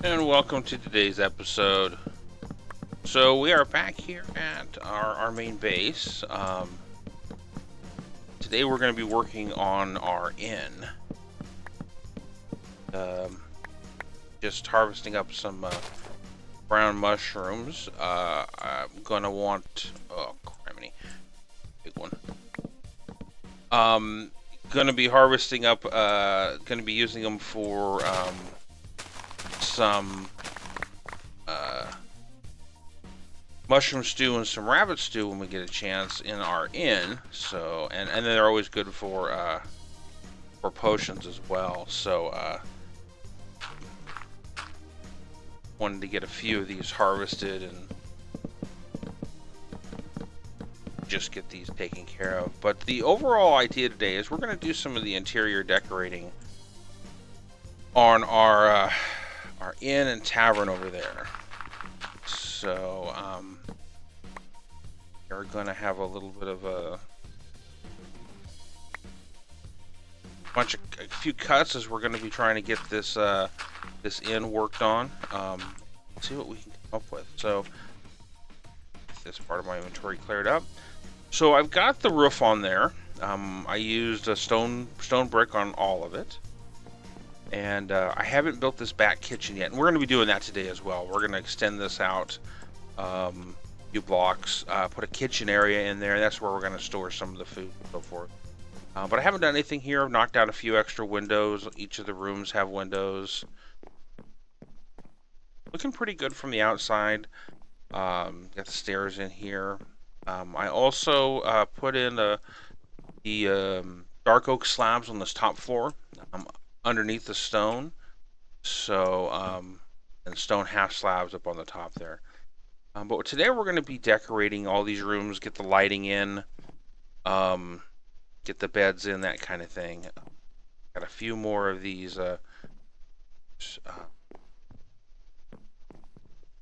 And welcome to today's episode. So we are back here at our main base. Today we're going to be working on our inn. Just harvesting up some brown mushrooms. I'm going to want... Oh, criminy. Big one. Going to be harvesting up... going to be using them for some... mushroom stew and some rabbit stew when we get a chance in our inn. So and they're always good for potions as well. So wanted to get a few of these harvested and just get these taken care of. But the overall idea today is we're going to do some of the interior decorating on our inn and tavern over there. So we're gonna have a little bit of a few cuts as we're gonna be trying to get this this inn worked on. See what we can come up with. So this part of my inventory cleared up. So I've got the roof on there. I used a stone brick on all of it. And I haven't built this back kitchen yet, and we're going to be doing that today as well. We're going to extend this out a few blocks, put a kitchen area in there, and that's where we're going to store some of the food and so forth. But I haven't done anything here. I've knocked out a few extra windows. Each of the rooms have windows. Looking pretty good from the outside. Got the stairs in here. I also put in the dark oak slabs on this top floor. Underneath the stone, so and stone half slabs up on the top there. But today we're going to be decorating all these rooms, get the lighting in, get the beds in, that kind of thing. Got a few more of these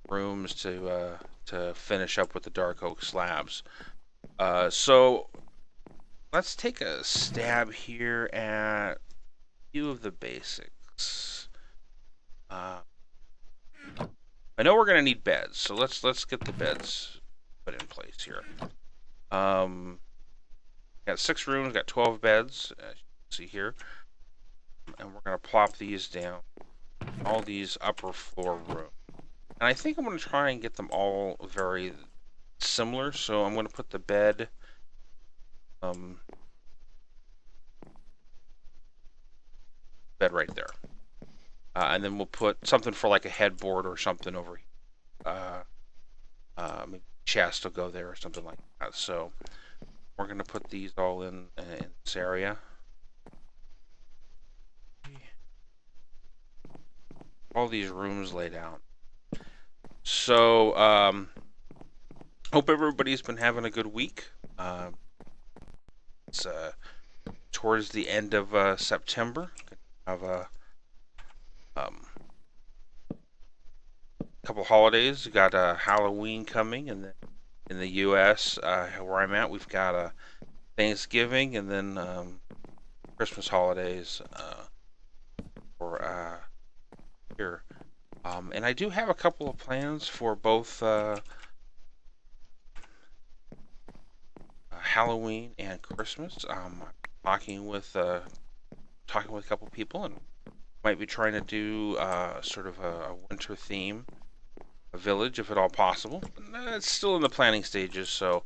rooms to finish up with the dark oak slabs. So let's take a stab here at of the basics. I know we're gonna need beds, so let's get the beds put in place here. Got 6 rooms, got 12 beds, as you can see here, and we're gonna plop these down, all these upper floor rooms. And I think I'm gonna try and get them all very similar. So I'm gonna put the bed right there, and then we'll put something for like a headboard or something over here. Maybe chest will go there or something like that. So we're gonna put these all in this area. All these rooms laid out. So hope everybody's been having a good week. It's towards the end of September. Have a couple holidays. We got Halloween coming, and then in the U.S. Where I'm at, we've got Thanksgiving, and then Christmas holidays for here. And I do have a couple of plans for both Halloween and Christmas. I'm talking with a couple people, and might be trying to do sort of a winter theme, a village if at all possible. It's still in the planning stages, so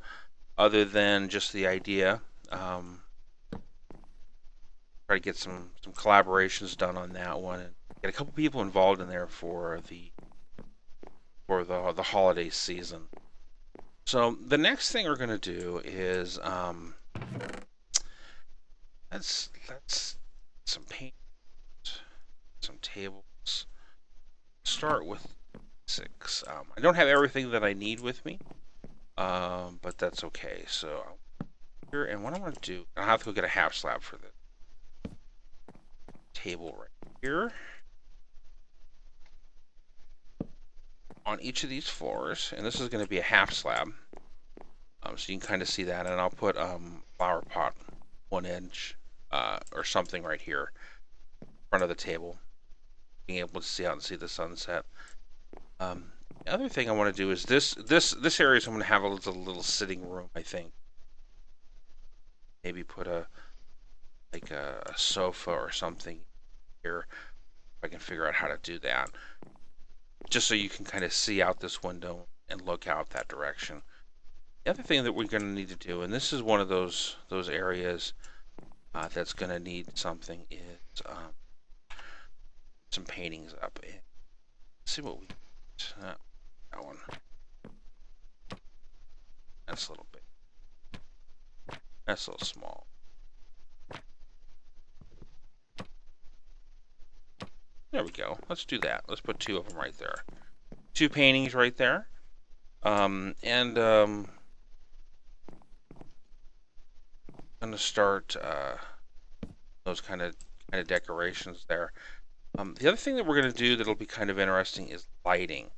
other than just the idea, try to get some collaborations done on that one and get a couple people involved in there for the holiday season. So the next thing we're going to do is let's some paint, some tables. Start with 6. I don't have everything that I need with me, but that's okay. So here, and what I want to do, I'll have to go get a half slab for this table right here. On each of these floors, and this is going to be a half slab, so you can kind of see that. And I'll put flower pot 1 inch or something right here in front of the table. being able to see out and see the sunset. The other thing I want to do is this area is I'm going to have a little sitting room. I think maybe put a sofa or something here. If I can figure out how to do that, just so you can kind of see out this window and look out that direction. The other thing that we're going to need to do, and this is one of those areas that's going to need something, is some paintings up. Let's see what we that one. That's a little bit. That's a little small. There we go. Let's do that. Let's put 2 of them right there. 2 paintings right there. I'm gonna start those kind of decorations there. The other thing that we're gonna do that'll be kind of interesting is lighting.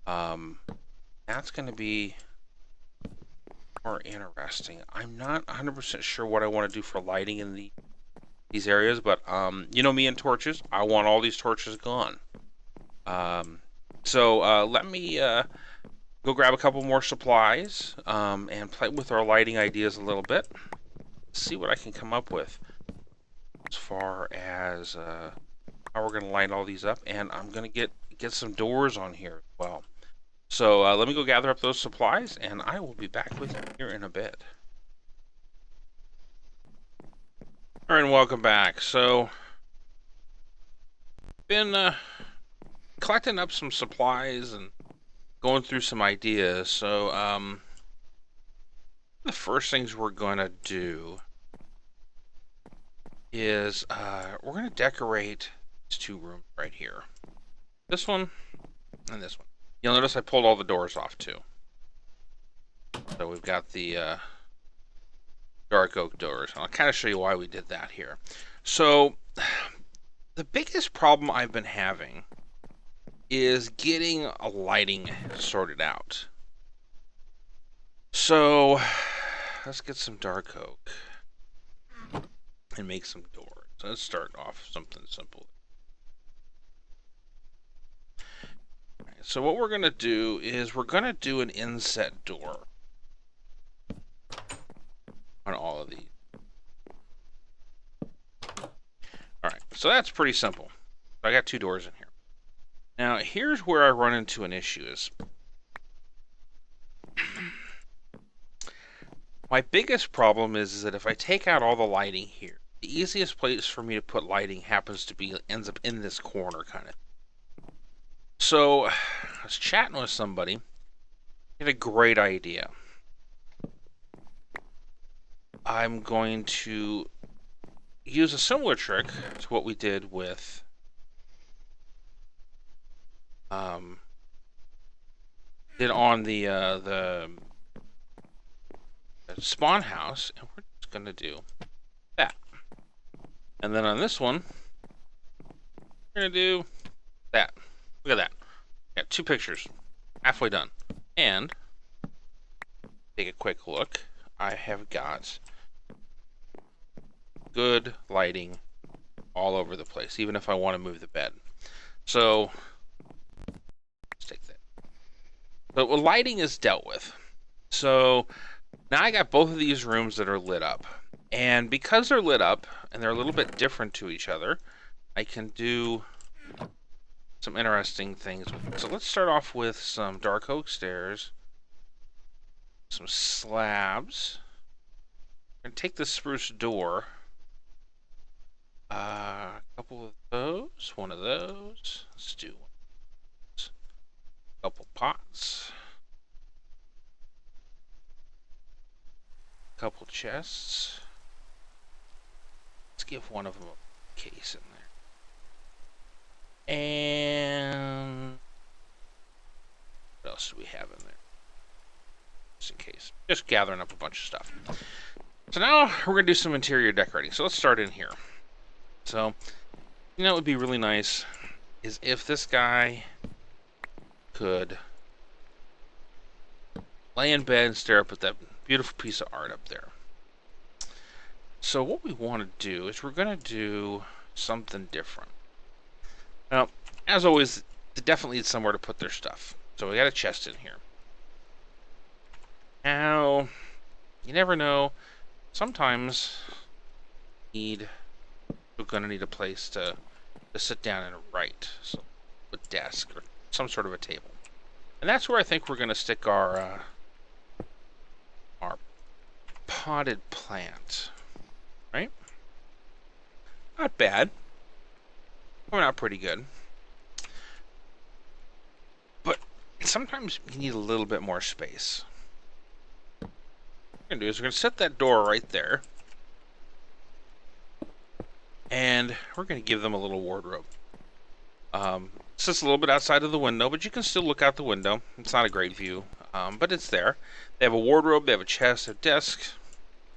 That's gonna be more interesting. I'm not 100% sure what I want to do for lighting in these areas, but you know me and torches. I want all these torches gone. So let me go grab a couple more supplies and play with our lighting ideas a little bit. See what I can come up with as far as how we're going to light all these up, and I'm going to get some doors on here as well. So let me go gather up those supplies, and I will be back with you here in a bit. All right, and welcome back. So, been collecting up some supplies and going through some ideas. So, the first things we're going to do is we're going to decorate these 2 rooms right here. This one and this one. You'll notice I pulled all the doors off too. So we've got the dark oak doors. I'll kind of show you why we did that here. So the biggest problem I've been having is getting a lighting sorted out. So let's get some dark oak and make some doors. So let's start off something simple. So what we're going to do is we're going to do an inset door on all of these. Alright, so that's pretty simple. I got 2 doors in here. Now, here's where I run into an issue is my biggest problem is that if I take out all the lighting here, the easiest place for me to put lighting ends up in this corner kind of. So, I was chatting with somebody, had a great idea. I'm going to use a similar trick to what we did with did on the spawn house, and we're just gonna do that. And then on this one, we're gonna do that. Look at that. Got 2 pictures. Halfway done. And take a quick look. I have got good lighting all over the place, even if I want to move the bed. So let's take that. But what lighting is dealt with. So now I got both of these rooms that are lit up. And because they're lit up and they're a little bit different to each other, I can do some interesting things with it. So let's start off with some dark oak stairs, some slabs. I'm going to take the spruce door, a couple of those, one of those. Let's do one. A couple pots, a couple chests. Let's give one of them a case in there. And what else do we have in there? Just in case. Just gathering up a bunch of stuff. So now we're going to do some interior decorating. So let's start in here. So, you know what would be really nice is if this guy could lay in bed and stare up at that beautiful piece of art up there. So what we want to do is we're going to do something different. Now, as always, they definitely need somewhere to put their stuff. So we got a chest in here. Now, you never know. Sometimes we're gonna need a place to sit down and write, so a desk or some sort of a table, and that's where I think we're gonna stick our potted plant. Right? Not bad. We're not pretty good, but sometimes you need a little bit more space. What we're gonna do is we're gonna set that door right there. And we're going to give them a little wardrobe. Sits a little bit outside of the window, but you can still look out the window. It's not a great view, but it's there. They have a wardrobe, they have a chest, a desk,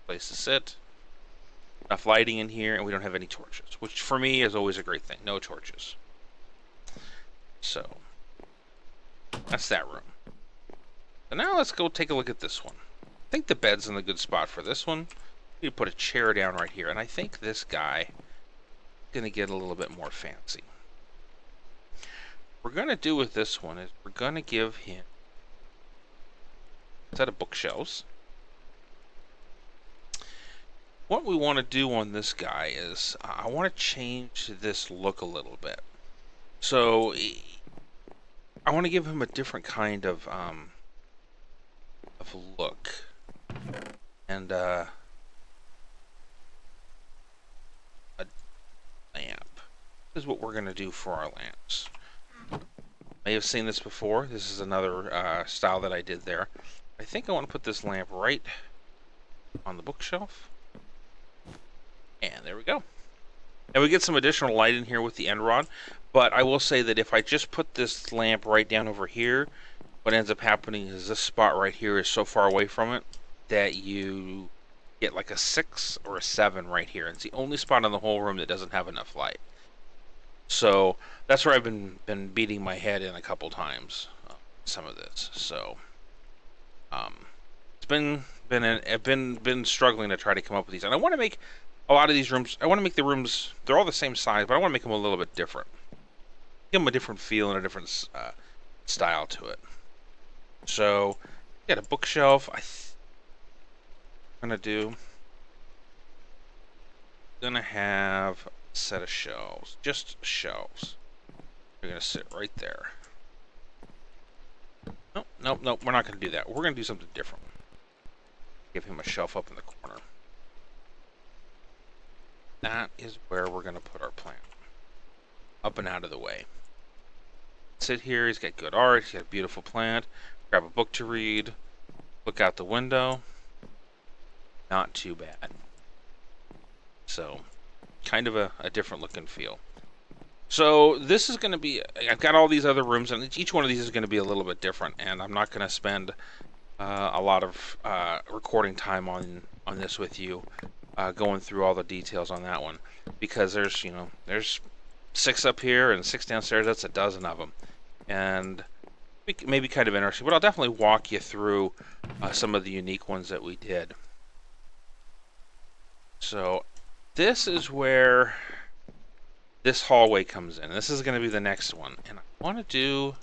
place to sit, enough lighting in here, and we don't have any torches, which for me is always a great thing. No torches. So, that's that room. So now let's go take a look at this one. I think the bed's in a good spot for this one. You put a chair down right here, and I think this guy going to get a little bit more fancy. What we're going to do with this one is we're going to give him a set of bookshelves. What we want to do on this guy is I want to change this look a little bit. So I want to give him a different kind of look. And a lamp. This is what we're going to do for our lamps. May have seen this before. This is another style that I did there. I think I want to put this lamp right on the bookshelf. And there we go. And we get some additional light in here with the end rod. But I will say that if I just put this lamp right down over here, what ends up happening is this spot right here is so far away from it that you get like a 6 or a 7 right here. It's the only spot in the whole room that doesn't have enough light. So that's where I've been beating my head in a couple times. Some of this. So it's I've been struggling to try to come up with these, and I want to make a lot of these rooms. I want to make the rooms. They're all the same size, but I want to make them a little bit different. Give them a different feel and a different style to it. So got a bookshelf. I'm gonna have a set of shelves, just shelves. They're gonna sit right there. Nope, we're not gonna do that. We're gonna do something different. Give him a shelf up in the corner. That is where we're gonna put our plant. Up and out of the way. Sit here, he's got good art, he's got a beautiful plant. Grab a book to read, look out the window. Not too bad. So, kind of a different look and feel. So, this is going to be... I've got all these other rooms, and each one of these is going to be a little bit different, and I'm not going to spend a lot of recording time on this with you, going through all the details on that one, because there's 6 up here and 6 downstairs. That's a dozen of them, and it may be kind of interesting, but I'll definitely walk you through some of the unique ones that we did. So this is where this hallway comes in. This is going to be the next one. And I want to do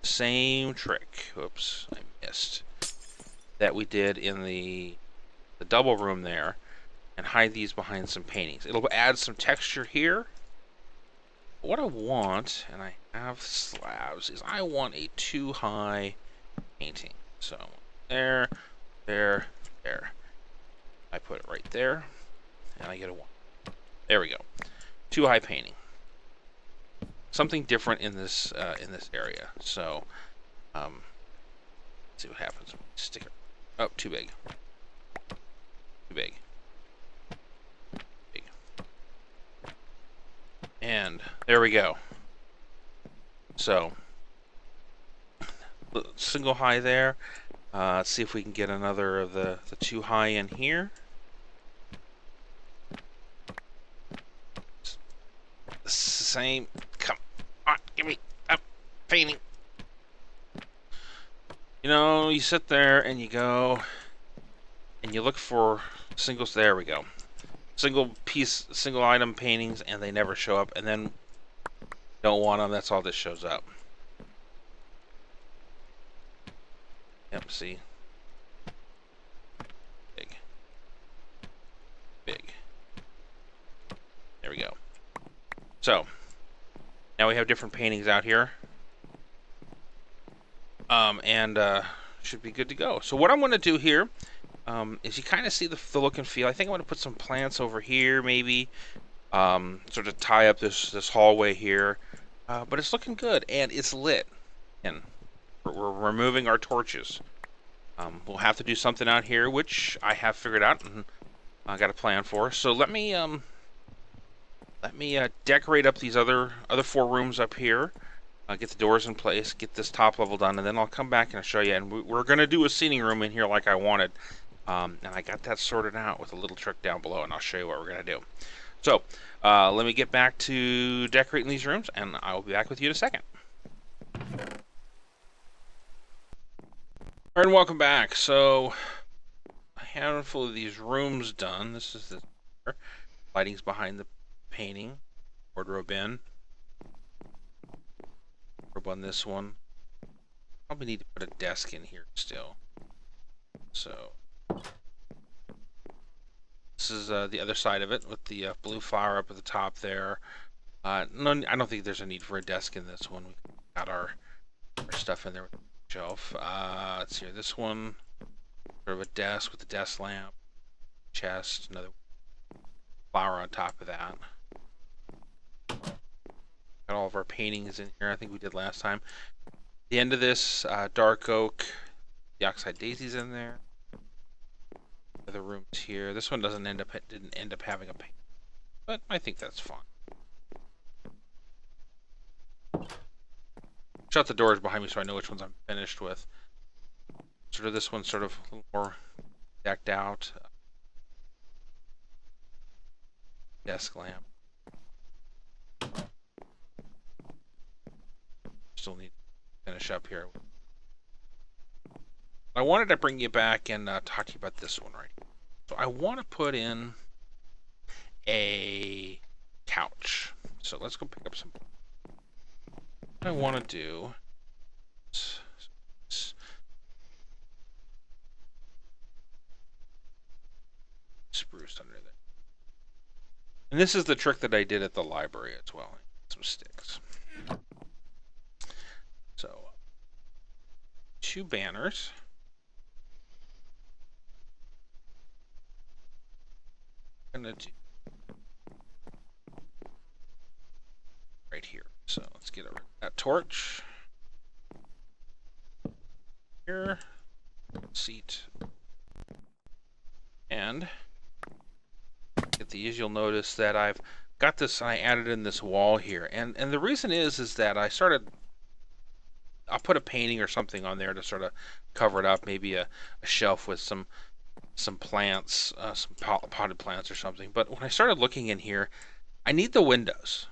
the same trick. Oops, I missed. That we did in the double room there. And hide these behind some paintings. It'll add some texture here. But what I want, and I have slabs, is I want a 2-high painting. So there. I put it right there. And I get a 1. There we go. 2-high painting. Something different in this area. So, let's see what happens. Stick it. Oh, too big. Too big. Big. And there we go. So, single high there. Let's see if we can get another of the 2-high in here. Same. Come on, give me a painting. You sit there and you go and you look for singles. There we go. Single piece, single item paintings, and they never show up. And then Don't want them, that's all this shows up. Yep, see? Big. Big. There we go. So, now we have different paintings out here. And should be good to go. So what I'm going to do here is you kind of see the look and feel. I think I'm going to put some plants over here, maybe. Sort of tie up this hallway here. But it's looking good, and it's lit. And we're removing our torches. We'll have to do something out here, which I have figured out and I got a plan for. So let me decorate up these other 4 rooms up here. Get the doors in place, get this top level done, and then I'll come back and show you. And we're going to do a seating room in here like I wanted. And I got that sorted out with a little trick down below, and I'll show you what we're going to do. So let me get back to decorating these rooms, and I will be back with you in a second. All right, and welcome back. So a handful of these rooms done. This is the lighting's behind the painting. Wardrobe in. On this one. Probably need to put a desk in here still. So this is the other side of it with the blue flower up at the top there. No, I don't think there's a need for a desk in this one. We got our stuff in there with the shelf. Let's see here. This one, sort of a desk with a desk lamp, chest, another flower on top of that. Got all of our paintings in here. I think we did last time. The end of this, dark oak, the oxide daisies in there. The rooms here. This one didn't end up having a paint, but I think that's fine. Shut the doors behind me so I know which ones I'm finished with. Sort of this one's sort of a little more decked out. Desk lamp. Still need to finish up here. I wanted to bring you back and talk to you about this one right here. So I want to put in a couch. So let's go pick up some. What I want to do is spruce under there. And this is the trick that I did at the library as well. Some sticks. So 2 banners. Gonna do right here. So let's get that torch here, seat, and get these. You'll notice that I've got this. I added in this wall here, and the reason is that I'll put a painting or something on there to sort of cover it up. Maybe a shelf with some plants, some potted plants or something. But when I started looking in here, I need the windows.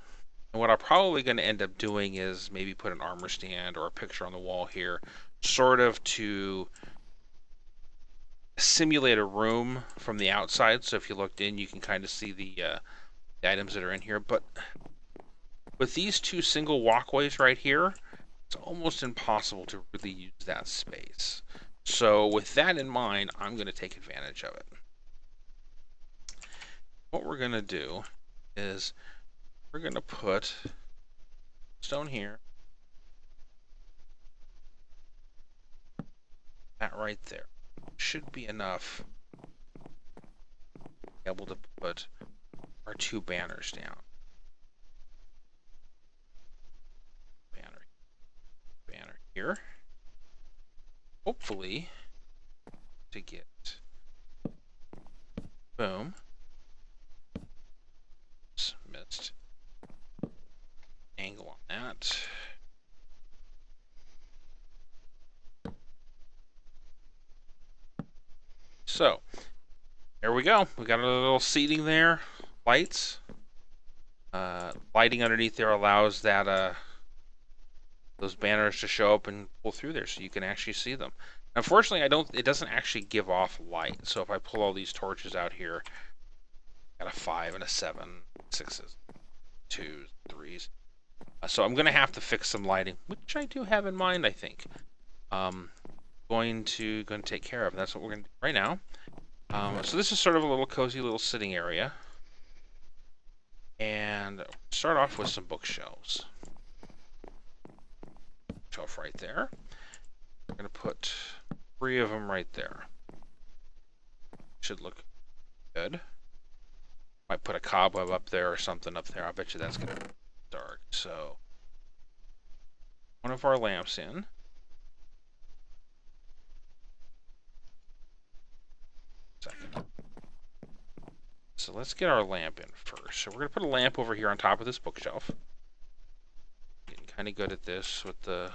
And what I'm probably going to end up doing is maybe put an armor stand or a picture on the wall here, sort of to simulate a room from the outside. So if you looked in, you can kind of see the items that are in here. But with these 2 single walkways right here, it's almost impossible to really use that space. So with that in mind, I'm going to take advantage of it. What we're going to do is we're going to put stone here. That right there should be enough to be able to put our 2 banners down. Banner here. Hopefully to get boom. Missed angle on that. So there we go. We got a little seating there, lights. Lighting underneath there allows that those banners to show up and pull through there, so you can actually see them. Unfortunately, it doesn't actually give off light. So if I pull all these torches out here, got a 5 and a 7, 6s, 2s, 3s. So I'm going to have to fix some lighting, which I do have in mind, I think. Going to take care of. That's what we're going to do right now. So this is sort of a little cozy little sitting area. And start off with some bookshelves. Shelf right there. We're going to put 3 of them right there. Should look good. Might put a cobweb up there or something up there. I bet you that's going to be dark. So, one of our lamps in. Second. So let's get our lamp in first. So we're going to put a lamp over here on top of this bookshelf. Getting kind of good at this with the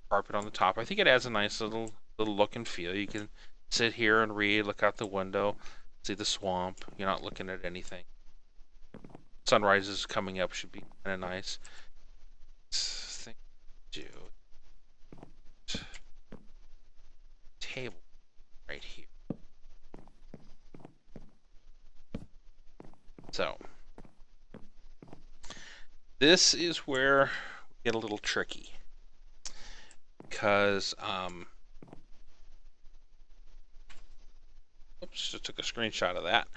carpet on the top. I think it adds a nice little look and feel. You can sit here and read, look out the window, see the swamp. You're not looking at anything. Sunrise is coming up, should be kind of nice. Thing to do. Table right here. So this is where we get a little tricky, because oops, just took a screenshot of that.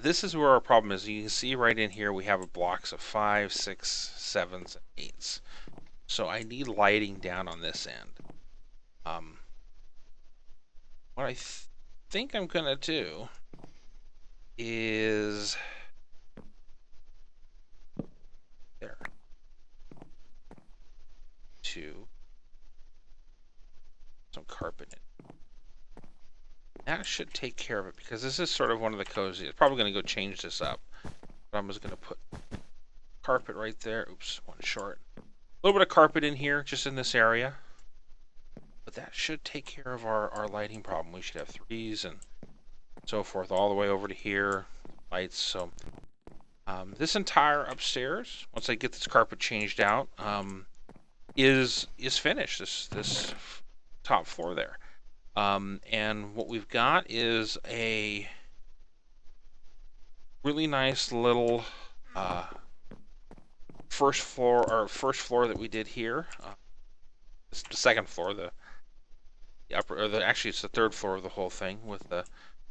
This is where our problem is. You can see right in here we have blocks of 5, 6, 7s, and 8s. So I need lighting down on this end. What I think I'm gonna do is there to some carpet in. That should take care of it, because this is sort of one of the coziest. Probably going to go change this up. But I'm just going to put carpet right there. Oops, one short. A little bit of carpet in here, just in this area. But that should take care of our lighting problem. We should have 3s and so forth all the way over to here. Lights. So this entire upstairs, once I get this carpet changed out, is finished. This top floor there. And what we've got is a really nice little first floor that we did here. It's the second floor, the upper, or actually it's the 3rd floor of the whole thing, with the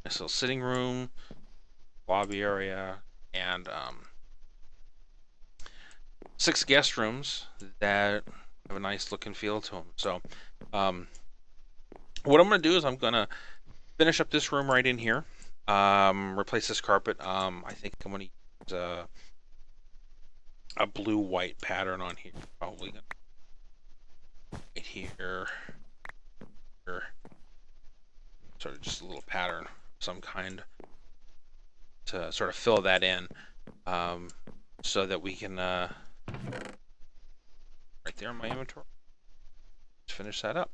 nice little sitting room, lobby area, and 6 guest rooms that have a nice look and feel to them. So what I'm going to do is I'm going to finish up this room right in here, replace this carpet. I think I'm going to use a blue-white pattern on here. Probably going to right here, sort of just a little pattern of some kind to sort of fill that in, so that we can right there in my inventory. Let's finish that up.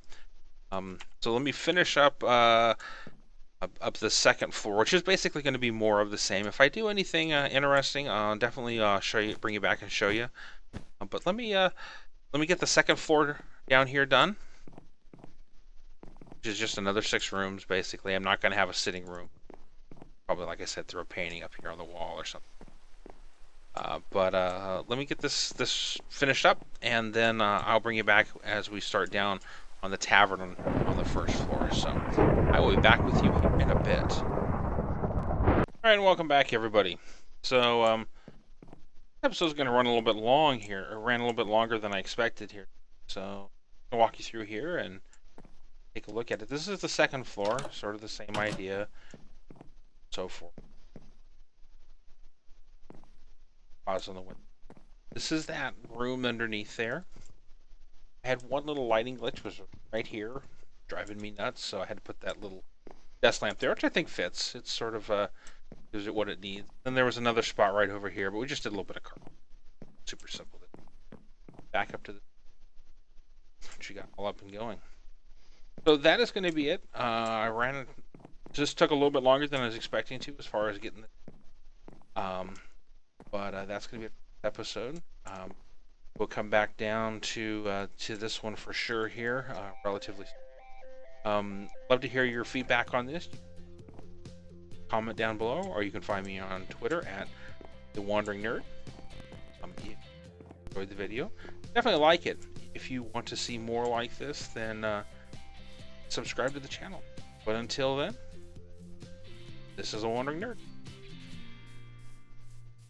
So let me finish up the 2nd floor, which is basically going to be more of the same. If I do anything interesting, I'll definitely bring you back and show you. But let me get the 2nd floor down here done, which is just another 6 rooms basically. I'm not going to have a sitting room. Probably, like I said, throw a painting up here on the wall or something. But let me get this finished up, and then I'll bring you back as we start down on the tavern on the 1st floor. So I will be back with you in a bit. Alright, and welcome back, everybody. So episode's going to run a little bit long here. It ran a little bit longer than I expected here. So I'll walk you through here and take a look at it. This is the 2nd floor, sort of the same idea, so forth. Pause on the window. This is that room underneath there. I had one little lighting glitch, was right here, driving me nuts, so I had to put that little desk lamp there, which I think fits. It's sort of gives it what it needs. Then there was another spot right over here, but we just did a little bit of carpet. Super simple. Back up to the what you got all up and going. So that is going to be it. Just took a little bit longer than I was expecting to, as far as getting but that's going to be an episode. We'll come back down to this one for sure here, relatively soon. Love to hear your feedback on this. Comment down below, or you can find me on Twitter at The Wandering Nerd. enjoyed the video, definitely like it. If you want to see more like this, then subscribe to the channel. But until then, this is a Wandering Nerd.